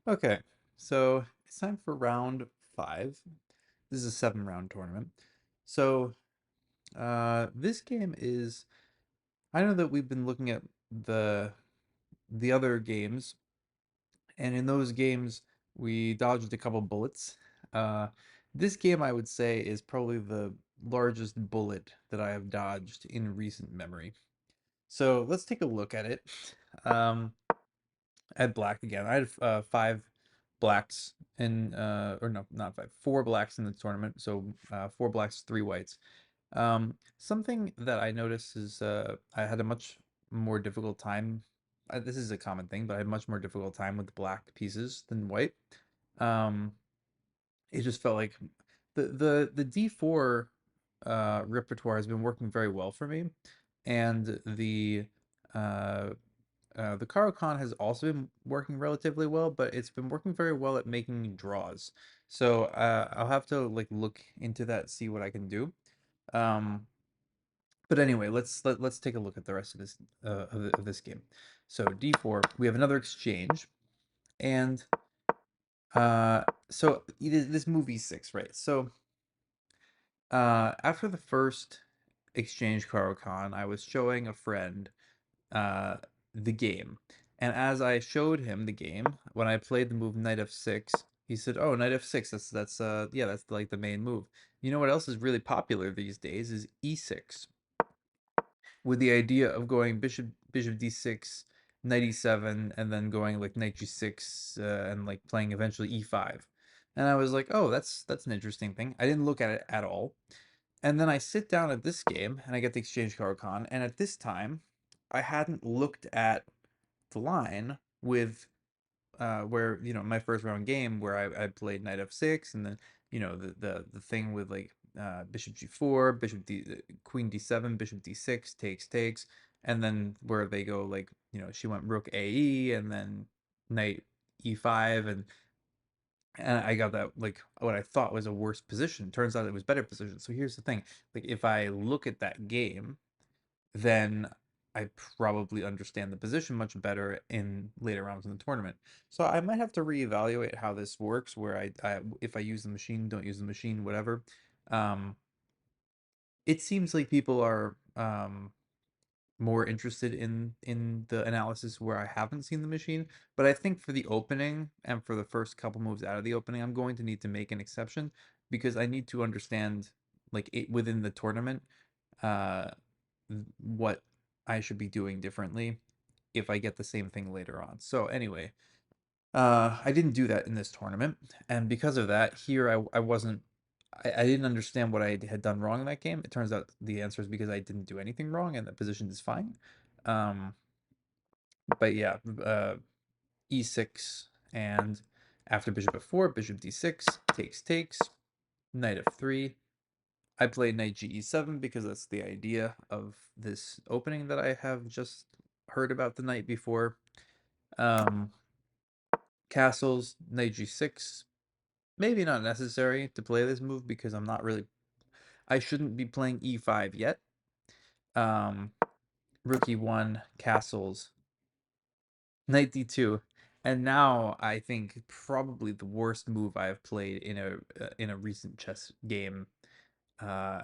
Okay, so it's time for round five. This is a 7 round tournament. So, this game is. I know that we've been looking at the other games, and in those games we dodged a couple bullets. Uh, this game, I would say, is probably the largest bullet that I have dodged in recent memory. So let's take a look at it. Um, I had black again. I had five blacks in or no, not five, four blacks in the tournament. So four blacks, three whites. Something that I noticed is I had a much more difficult time. This is a common thing, but I had much more difficult time with black pieces than white. Um, it just felt like the D4 repertoire has been working very well for me, and uh, the Caro-Kann has also been working relatively well, but it's been working very well at making draws. So I'll have to like look into that, see what I can do. Um, but anyway, let's take a look at the rest of this of this game. So D4, we have another exchange, and so this movie six, right? So after the first exchange Caro-Kann, I was showing a friend uh, the game. And as I showed him the game, when I played the move Knight f6, he said, "Oh, Knight f6. That's yeah, that's like the main move." You know what else is really popular these days is e6, with the idea of going bishop d6, knight e7, and then going like knight g6 and like playing eventually e5. And I was like, "Oh, that's an interesting thing." I didn't look at it at all. And then I sit down at this game and I get the exchange Caro-Kann, and at this time, I hadn't looked at the line with where my first round game where I played knight f6, and then the thing with like bishop g4, queen d7, bishop d6, takes, and then where they go like she went rook ae and then knight e5, and I got that like what I thought was a worse position. Turns out it was better position. So here's the thing: like if I look at that game, then I probably understand the position much better in later rounds in the tournament. So I might have to reevaluate how this works, where I if I use the machine, don't use the machine, whatever. Um, it seems like people are more interested in the analysis where I haven't seen the machine. But I think for the opening and for the first couple moves out of the opening, I'm going to need to make an exception because I need to understand like it within the tournament uh what I should be doing differently if I get the same thing later on. So anyway, I didn't do that in this tournament, and because of that, here I wasn't. I didn't understand what I had done wrong in that game. It turns out the answer is because I didn't do anything wrong, and the position is fine. Um, but yeah, e6, and after bishop f4, bishop d6, takes, knight f3. I played knight ge7 because that's the idea of this opening that I have just heard about the night before. Um, Castles, knight g6. Maybe not necessary to play this move because I'm not really. I shouldn't be playing e5 yet. Um, Rook e1, castles, knight d2, and now I think probably the worst move I have played in a recent chess game. Uh,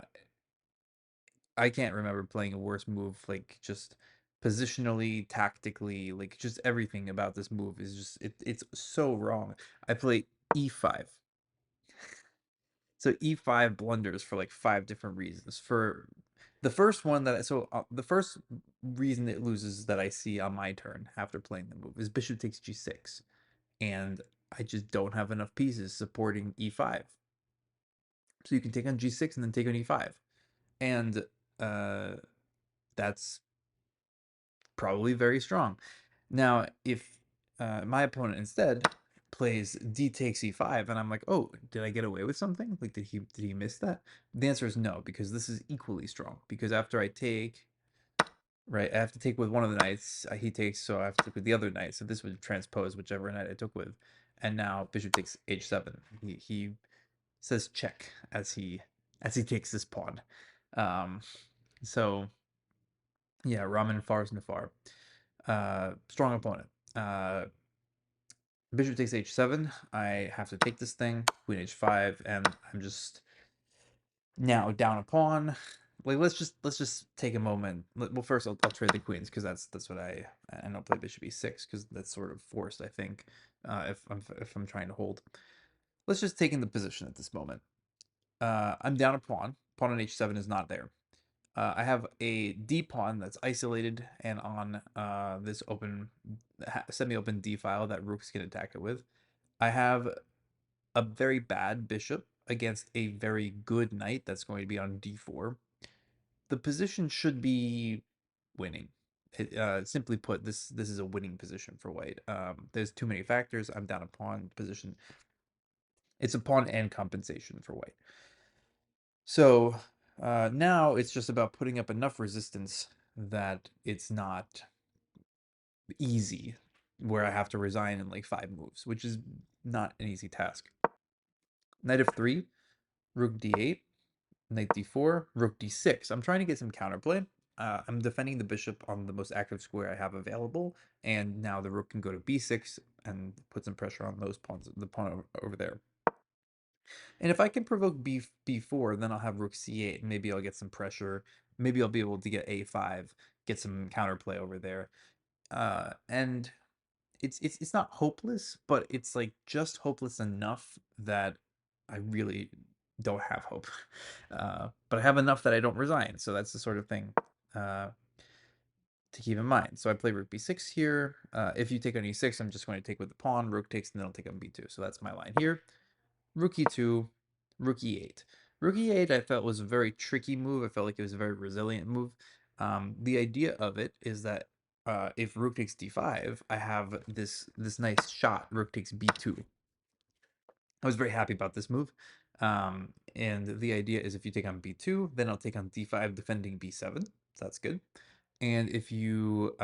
I can't remember playing a worse move. Like just positionally, tactically, like just everything about this move is just it's so wrong. I play e5. So e5 blunders for like five different reasons. For the first one the first reason it loses that I see on my turn after playing the move is bishop takes g6, and I just don't have enough pieces supporting e5. So you can take on g6 and then take on e5, and uh, that's probably very strong. Now, if my opponent instead plays d takes e5, and I'm like, oh, did I get away with something? Like, did he miss that? The answer is no, because this is equally strong. Because after I take, right, I have to take with one of the knights. He takes, so I have to take with the other knight. So this would transpose whichever knight I took with, and now bishop takes h7. He says check as he takes this pawn. Um, so yeah, Raman Fars Nafar. Strong opponent. Uh, Bishop takes h7. I have to take this thing. Queen h5, and I'm just now down a pawn. Like let's just take a moment. Well, first I'll trade the queens because that's what I don't play bishop e6 because that's sort of forced. I think if I'm trying to hold. Let's just take in the position at this moment. I'm down a pawn. Pawn on h7 is not there. I have a d pawn that's isolated and on this open, semi-open d file that rooks can attack it with. I have a very bad bishop against a very good knight that's going to be on d4. The position should be winning. Simply put, this is a winning position for white. There's too many factors. I'm down a pawn position. It's a pawn and compensation for white. So now it's just about putting up enough resistance that it's not easy, where I have to resign in like 5 moves, which is not an easy task. Knight f3, rook d8, knight d4, rook d6. I'm trying to get some counterplay. I'm defending the bishop on the most active square I have available, and now the rook can go to b6 and put some pressure on those pawns, the pawn over there. And if I can provoke b4, then I'll have rook c8, and maybe I'll get some pressure. Maybe I'll be able to get a5, get some counterplay over there. And it's not hopeless, but it's like just hopeless enough that I really don't have hope. But I have enough that I don't resign, so that's the sort of thing to keep in mind. So I play rook b6 here. If you take on e6, I'm just going to take with the pawn. Rook takes, and then I'll take on b2. So that's my line here. Rook e2, rook e8. Rook e8 I felt was a very tricky move. I felt like it was a very resilient move. The idea of it is that if rook takes d5, I have this nice shot, rook takes b2. I was very happy about this move. And the idea is if you take on b2, then I'll take on d5 defending b7. So that's good. And if you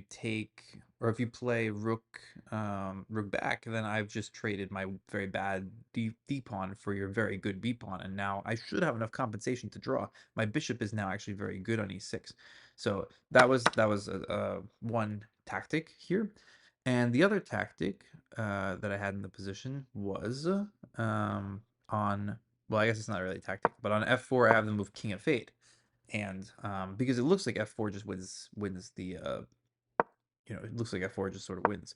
take or if you play rook back, then I've just traded my very bad d pawn for your very good b pawn, and now I should have enough compensation to draw. My bishop is now actually very good on e6. So that was one tactic here. And the other tactic that I had in the position was on, well, I guess it's not really a tactic, but on f4 I have the move king f8. And because it looks like f4 just wins the it looks like f4 just sort of wins.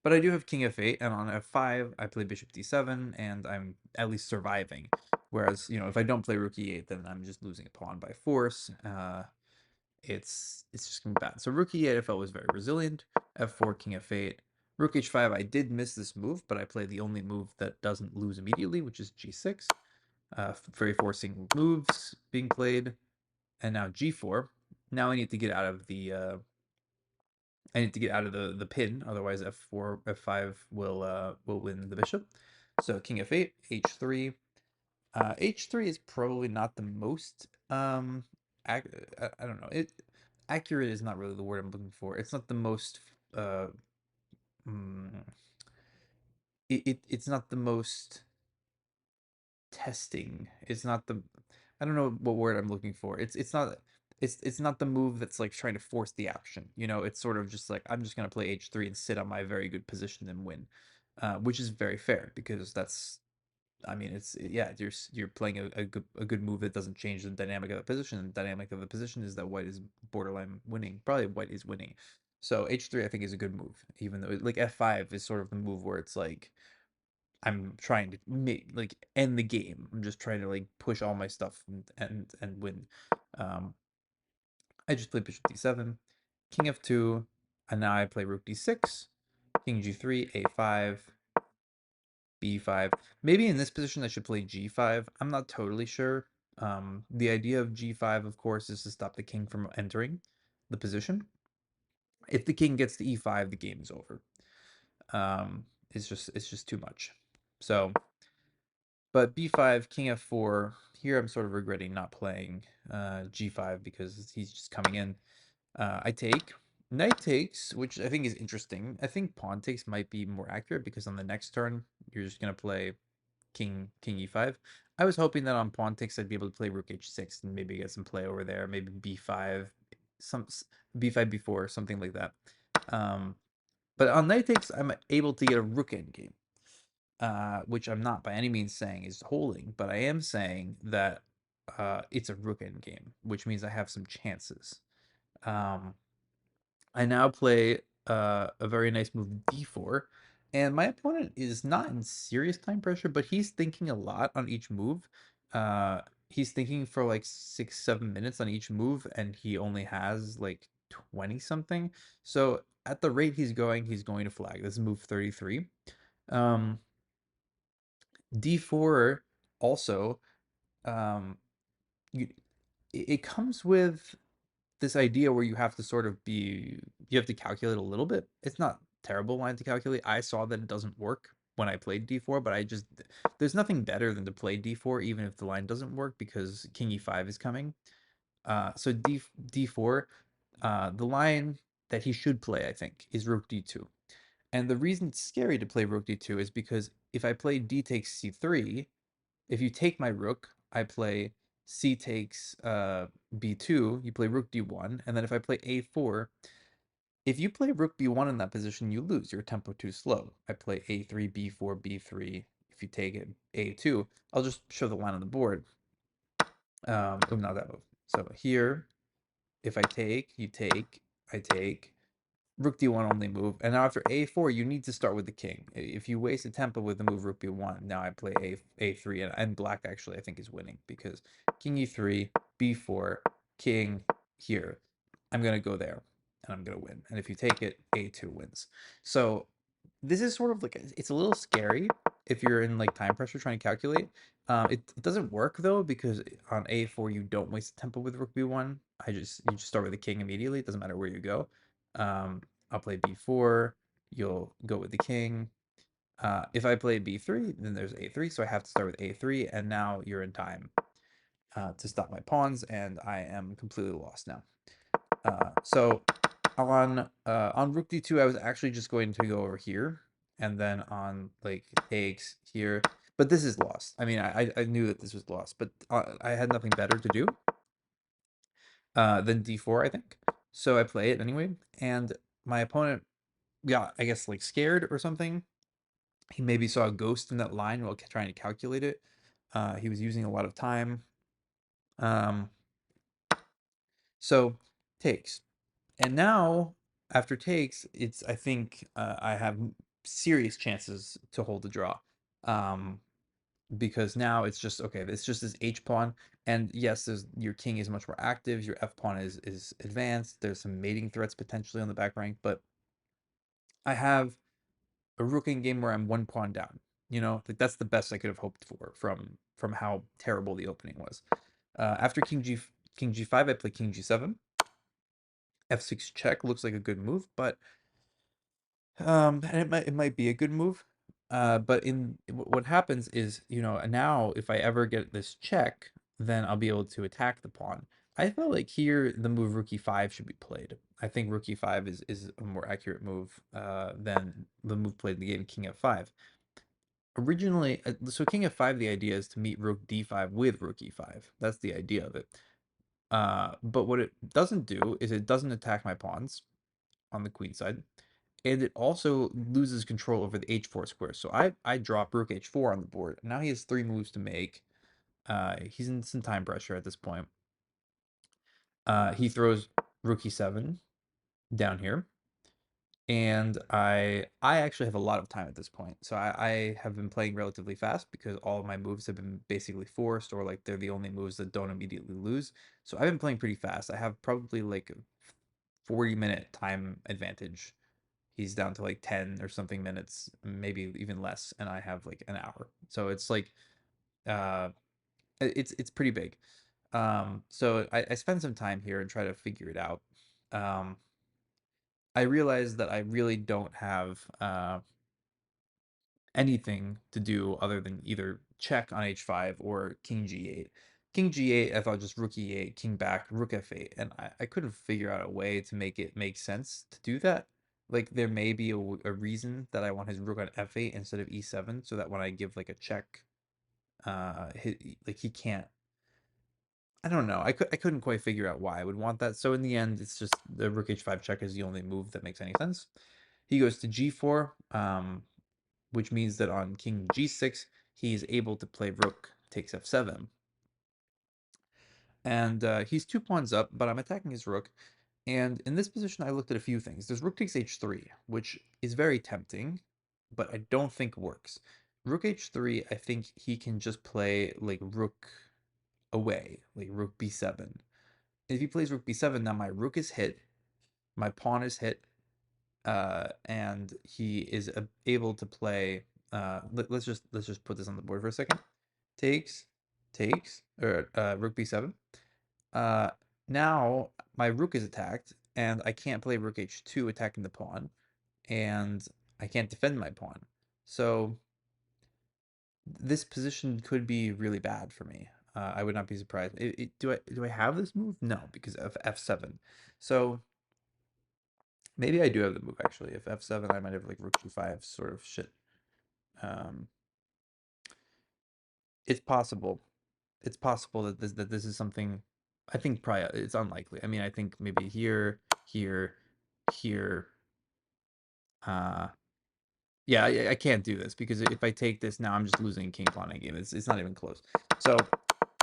But I do have king f8, and on f5 I play bishop d7, and I'm at least surviving. Whereas, if I don't play rook e8, then I'm just losing a pawn by force. It's just gonna be bad. So rook e8 I felt was very resilient. f4, king f8. Rook h5, I did miss this move, but I play the only move that doesn't lose immediately, which is g6. Very forcing moves being played. And now g4. Now I need to get out of the the pin, otherwise f4, f5 will win the bishop. So king f8, h3. H3 is probably not the most I don't know. Accurate is not really the word I'm looking for. It's not the most uh mm, it's not the most testing. It's not the I don't know what word I'm looking for. It's not the move that's like trying to force the action. It's sort of just like I'm just gonna play h3 and sit on my very good position and win, which is very fair because that's I mean it's yeah you're playing a good move that doesn't change the dynamic of the position. And the dynamic of the position is that white is borderline winning. Probably white is winning. So h3 I think is a good move, even though like f5 is sort of the move where it's like I'm trying to like end the game. I'm just trying to like push all my stuff and win. Um, I just played bishop d7, king f2, and now I play rook d6, king g3, a5, b5. Maybe in this position I should play g5. I'm not totally sure. The idea of g5, of course, is to stop the king from entering the position. If the king gets to e5, the game is over. It's just too much. So but b5, king f4, here I'm sort of regretting not playing g5 because he's just coming in. I take. Knight takes, which I think is interesting. I think pawn takes might be more accurate because on the next turn, you're just going to play king e5. I was hoping that on pawn takes, I'd be able to play rook h6 and maybe get some play over there. Maybe b5, some b5, b4, something like that. But on knight takes, I'm able to get a rook endgame, which I'm not by any means saying is holding, but I am saying that it's a rook endgame, which means I have some chances. Um, I now play a very nice move d4, and my opponent is not in serious time pressure, but he's thinking a lot on each move. He's thinking for like 6, 7 minutes on each move, and he only has like 20 something. So at the rate he's going to flag. This is move 33. Um, d4 also, um, you, it comes with this idea where you have to sort of you have to calculate a little bit. It's not terrible line to calculate. I saw that it doesn't work when I played d4, but there's nothing better than to play d4 even if the line doesn't work because king e5 is coming. So d4, the line that he should play, I think, is rook d2. And the reason it's scary to play rook d2 is because if I play d takes c3, if you take my rook, I play c takes b2, you play rook d1, and then if I play a4, if you play rook b1 in that position, you lose. Your tempo too slow. I play a3, b4, b3. If you take it a2, I'll just show the line on the board. Not that move. So here, if I take, you take, I take, rook d1 only move, and now after a4 you need to start with the king. If you waste a tempo with the move rook b1, now I play a3, and black actually I think is winning because king e3, b4, king here. I'm gonna go there and I'm gonna win, and if you take it, a2 wins. So this is sort of like it's a little scary if you're in like time pressure trying to calculate. It doesn't work though because on a4 you don't waste tempo with rook b1. You just start with the king immediately. It doesn't matter where you go. I'll play b4. You'll go with the king. If I play b3, then there's a3, so I have to start with a3, and now you're in time to stop my pawns, and I am completely lost now. So on rook d2, I was actually just going to go over here, and then on like takes here, but this is lost. I mean, I knew that this was lost, but I had nothing better to do than d4, I think. So I play it anyway, and my opponent got, I guess, like scared or something. He maybe saw a ghost in that line while trying to calculate it. He was using a lot of time. Um, so takes. And now, after takes, it's I think I have serious chances to hold the draw. Um, because now it's just okay, it's just this H pawn. And yes, your king is much more active, your F pawn is advanced, there's some mating threats potentially on the back rank, but I have a rook in game where I'm one pawn down. You know, like that's the best I could have hoped for from how terrible the opening was. After king g5, I play king g7. f6 check looks like a good move, but and it might be a good move. But what happens is, you know, now if I ever get this check, then I'll be able to attack the pawn. I feel like here the move rook e5 should be played. I think rook e5 is a more accurate move than the move played in the game king f5. Originally, so king f5, the idea is to meet rook d5 with rook e5. That's the idea of it. But what it doesn't do is it doesn't attack my pawns on the queen side, and it also loses control over the h4 square. So I drop rook h4 on the board. Now he has 3 moves to make. He's in some time pressure at this point. He throws rook e7 down here. And I actually have a lot of time at this point. So I have been playing relatively fast because all of my moves have been basically forced, or like they're the only moves that don't immediately lose. So I've been playing pretty fast. I have probably like a 40-minute time advantage. He's down to like 10 or something minutes, maybe even less, and I have like an hour. So it's like uh it's pretty big. So I spend some time here and try to figure it out. Um I realized that I really don't have anything to do other than either check on h5 or king g8. King g8, I thought just rook e8, king back, rook f8, and I couldn't figure out a way to make it make sense to do that. Like there may be a reason that I want his rook on f8 instead of e7, so that when I give like a check, like he can't. I don't know. I couldn't quite figure out why I would want that. So in the end, it's just the rook h5 check is the only move that makes any sense. He goes to g4, which means that on king g6, he's able to play rook takes f7. And he's 2 pawns up, but I'm attacking his rook. And in this position, I looked at a few things. There's rook takes h3, which is very tempting, but I don't think works. Rook h3, I think he can just play like rook away, like rook b7. If he plays rook b7, now my rook is hit, my pawn is hit, and he is able to play. Let's just put this on the board for a second. Takes, takes, or rook b7. Uh, Now my rook is attacked, and I can't play rook h2 attacking the pawn, and I can't defend my pawn. So this position could be really bad for me. I would not be surprised. Do I have this move? No, because of f7. So maybe I do have the move actually. If f7, I might have like rook g5 sort of shit. Um, it's possible. It's possible that this is something. I think probably it's unlikely. I mean, I think maybe here, here, here. Uh, yeah, I can't do this because if I take this now, I'm just losing king pawn game. It's not even close. So,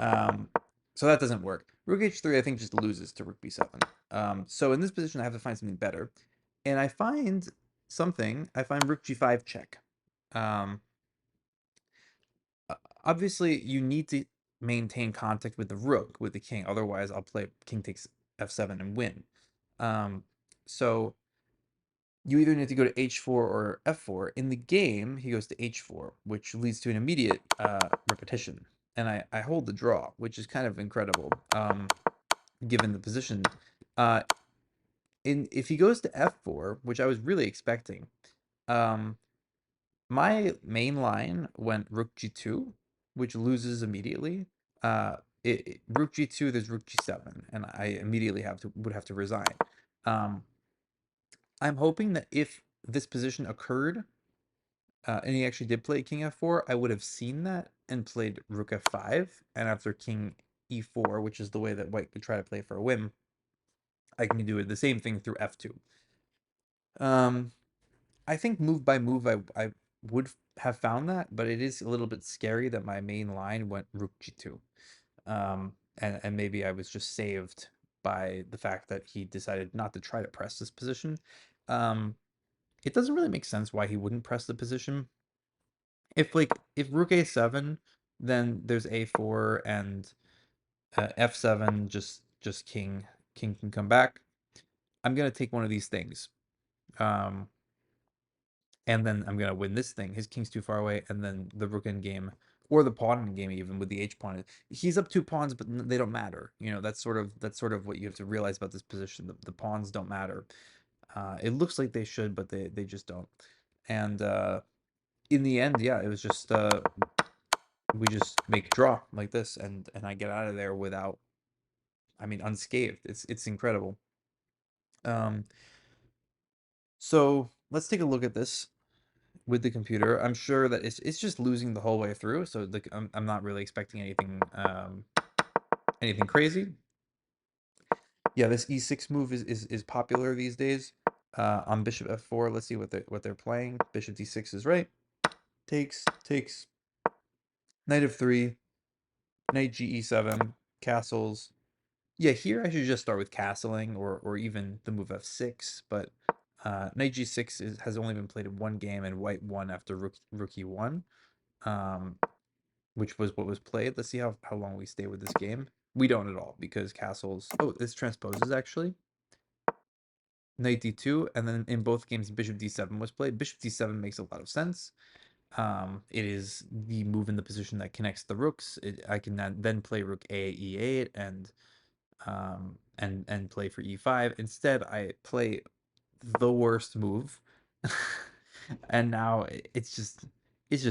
um, so that doesn't work. Rook h3, I think, just loses to rook b7. So in this position, I have to find something better, and I find something. I find rook g5 check. Um, Obviously, you need to maintain contact with the rook with the king. Otherwise, I'll play king takes f7 and win. Um, so you either need to go to h4 or f4. In the game, he goes to h4, which leads to an immediate repetition. And I hold the draw, which is kind of incredible, given the position. Uh, if he goes to f4, which I was really expecting, um, my main line went rook g2, which loses immediately. Rook g2, there's rook g7, and I immediately would have to resign. Um, I'm hoping that if this position occurred, and he actually did play king f4, I would have seen that and played rook f5, and after king e4, which is the way that white could try to play for a win, I can do the same thing through f2. I think move by move, I would have found that, but it is a little bit scary that my main line went rook g2. And maybe I was just saved by the fact that he decided not to try to press this position. It doesn't really make sense why he wouldn't press the position. If rook a7, then there's a4 and f7, just king can come back. I'm gonna take one of these things. Um, and then I'm gonna win this thing. His king's too far away, and then the rook in game, or the pawn in game, even with the h pawn. He's up 2 pawns, but they don't matter. You know, that's sort of what you have to realize about this position. The pawns don't matter. It looks like they should, but they just don't. And in the end, yeah, it was just we just make a draw like this, and I get out of there without, I mean, unscathed. It's incredible. Um, so let's take a look at this with the computer. I'm sure that it's just losing the whole way through. So I'm not really expecting anything crazy. Yeah, this e6 move is popular these days. On bishop f4, let's see what they're playing. Bishop d6 is right. Takes. Knight f3. Knight ge7. Castles. Yeah, here I should just start with castling or even the move f6. But knight g6 has only been played in one game, and white won after rook e1. Um, which was what was played. Let's see how long we stay with this game. We don't at all because castles. Oh, this transposes actually. Knight d2, and then in both games, bishop d7 was played. Bishop d7 makes a lot of sense. It is the move in the position that connects the rooks. I can then play rook a e8 and play for e5. Instead, I play the worst move, and now it's just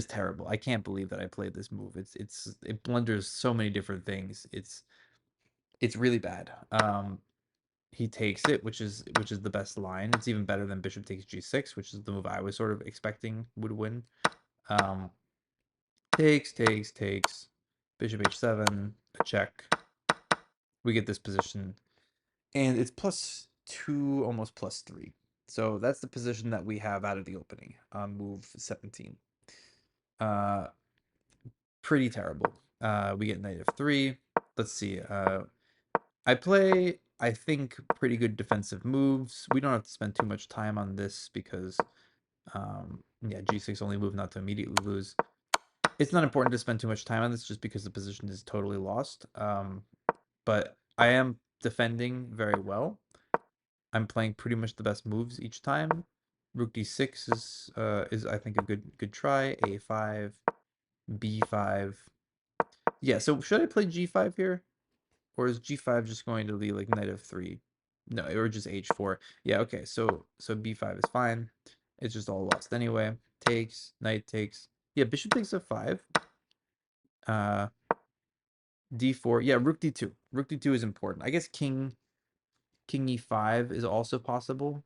terrible. I can't believe that I played this move. It blunders so many different things. It's really bad. He takes it, which is the best line. It's even better than bishop takes g6, which is the move I was sort of expecting would win. Um, takes, bishop h7, a check. We get this position, and it's +2, almost +3. So that's the position that we have out of the opening on move 17. Uh, Pretty terrible. We get knight f3. Let's see. I play, I think, pretty good defensive moves. We don't have to spend too much time on this because, yeah, g6 only move not to immediately lose. It's not important to spend too much time on this just because the position is totally lost. But I am defending very well. I'm playing pretty much the best moves each time. Rook d6 is I think a good try. A5, b5. Yeah, so should I play g5 here? Or is g5 just going to be like knight f3? No, or just h4. Yeah, okay, so b5 is fine. It's just all lost anyway. Takes, knight takes. Yeah, bishop takes f5. Uh, d4. Yeah, rook d2. Rook d2 is important. I guess king e5 is also possible.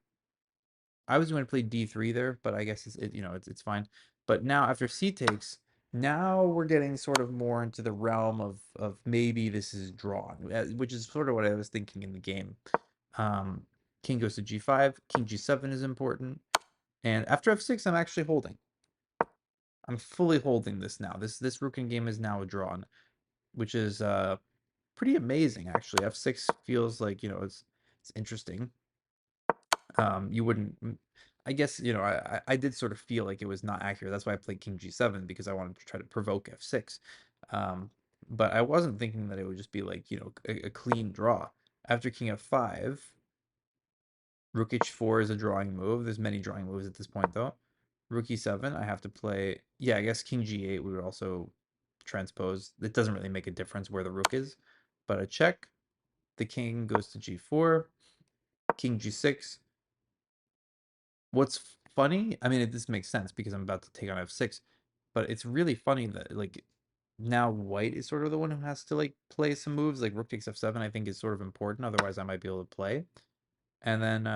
I was going to play d3 there, but I guess it's fine. But now after c takes, now we're getting sort of more into the realm of maybe this is drawn, which is sort of what I was thinking in the game. Um, King goes to g5, king g7 is important, and after f6, I'm actually holding. I'm fully holding this now. This Rukin game is now drawn, which is pretty amazing actually. F6 feels like it's interesting. You wouldn't. I guess I did sort of feel like it was not accurate. That's why I played king g7 because I wanted to try to provoke f6. Um, but I wasn't thinking that it would just be like a clean draw. After king f5, rook h4 is a drawing move. There's many drawing moves at this point though. Rook e7, I have to play. Yeah, I guess king g8 we would also transpose. It doesn't really make a difference where the rook is, but a check. The king goes to g4, king g6. What's funny, I mean, this makes sense because I'm about to take on f6, but it's really funny that like now white is sort of the one who has to like play some moves. Like rook takes f7, I think is sort of important. Otherwise, I might be able to play. And then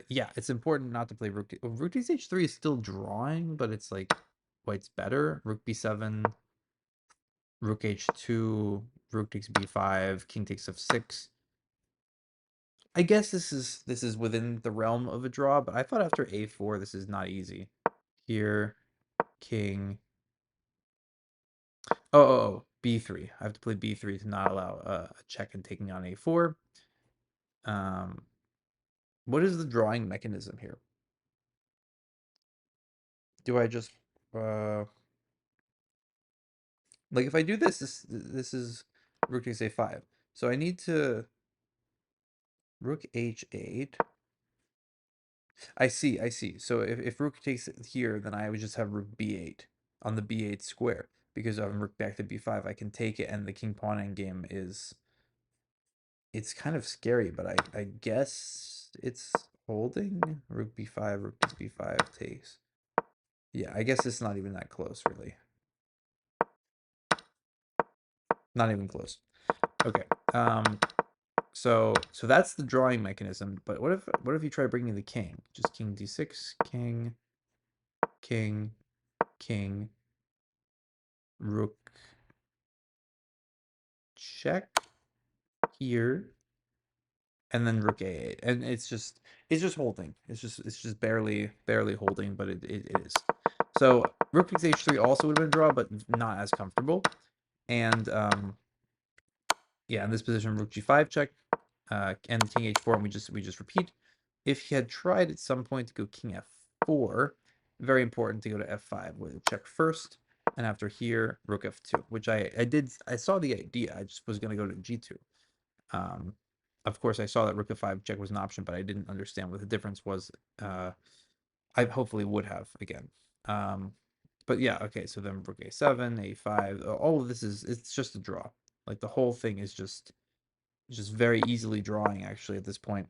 yeah, it's important not to play rook takes h3 is still drawing, but it's like white's better. Rook b7, rook h2, rook takes b5, king takes f6. I guess this is within the realm of a draw, but I thought after a4 this is not easy. Here, king. Oh, b3. I have to play b3 to not allow a check and taking on a4. Um, what is the drawing mechanism here? Do I just like if I do this is rook takes a5. So I need to rook h8. I see. So if rook takes it here, then I would just have rook b8 on the b8 square because I'm rook back to b5. I can take it, and the king pawn endgame is it's kind of scary, but I guess it's holding. Rook b5, rook takes b5 takes. Yeah, I guess it's not even that close, really. Not even close. Okay. So that's the drawing mechanism. But what if you try bringing the king? Just king d6, king, king, king, rook check here, and then rook a8, and it's just holding. It's just barely holding, but it is. So rook takes h3 also would have been a draw, but not as comfortable. And yeah, in this position, rook g5 check, and king h4, and we just repeat. If he had tried at some point to go king f4, very important to go to f5 with a check first, and after here, rook f2, which I saw the idea. I just was going to go to g2. Um, of course, I saw that rook f5 check was an option, but I didn't understand what the difference was. I hopefully would have again. Um, but yeah, okay. So then rook a7, a5. All of this it's just a draw. Like the whole thing is just very easily drawing actually at this point.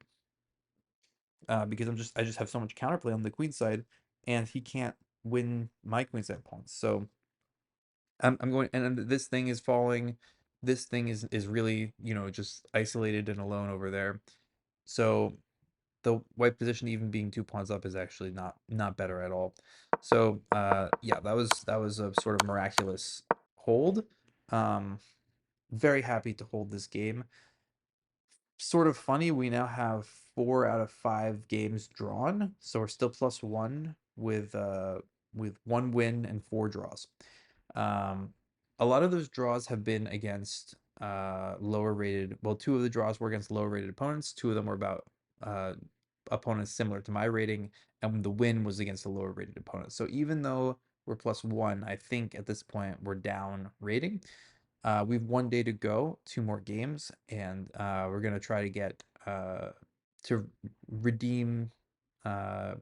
Because I just have so much counterplay on the queen side, and he can't win my queen side pawns. So I'm going, and this thing is falling. This thing is really just isolated and alone over there. So the white position even being 2 pawns up is actually not better at all. So yeah, that was a sort of miraculous hold. Um, very happy to hold this game. sort of funny, we now have 4 out of 5 games drawn, so we're still +1 with 1 win and 4 draws. Um, a lot of those draws have been against lower rated. Well, 2 of the draws were against lower rated opponents. 2 of them were about uh, opponents similar to my rating, and the win was against a lower rated opponent. So even though we're +1, I think at this point we're down rating. We've 1 day to go, 2 more games, and we're gonna try to get to redeem, uh,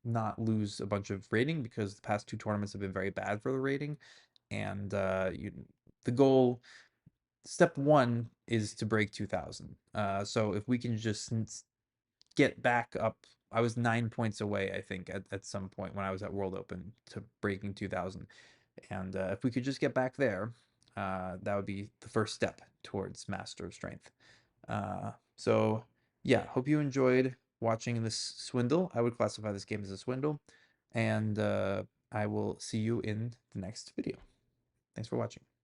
not lose a bunch of rating because the past 2 tournaments have been very bad for the rating. And the goal, step one, is to break 2,000. So if we can just get back up, I was 9 points away, I think, at some point when I was at World Open to breaking 2,000. And if we could just get back there, that would be the first step towards Master of Strength. So, yeah, hope you enjoyed watching this swindle. I would classify this game as a swindle. And I will see you in the next video. Thanks for watching.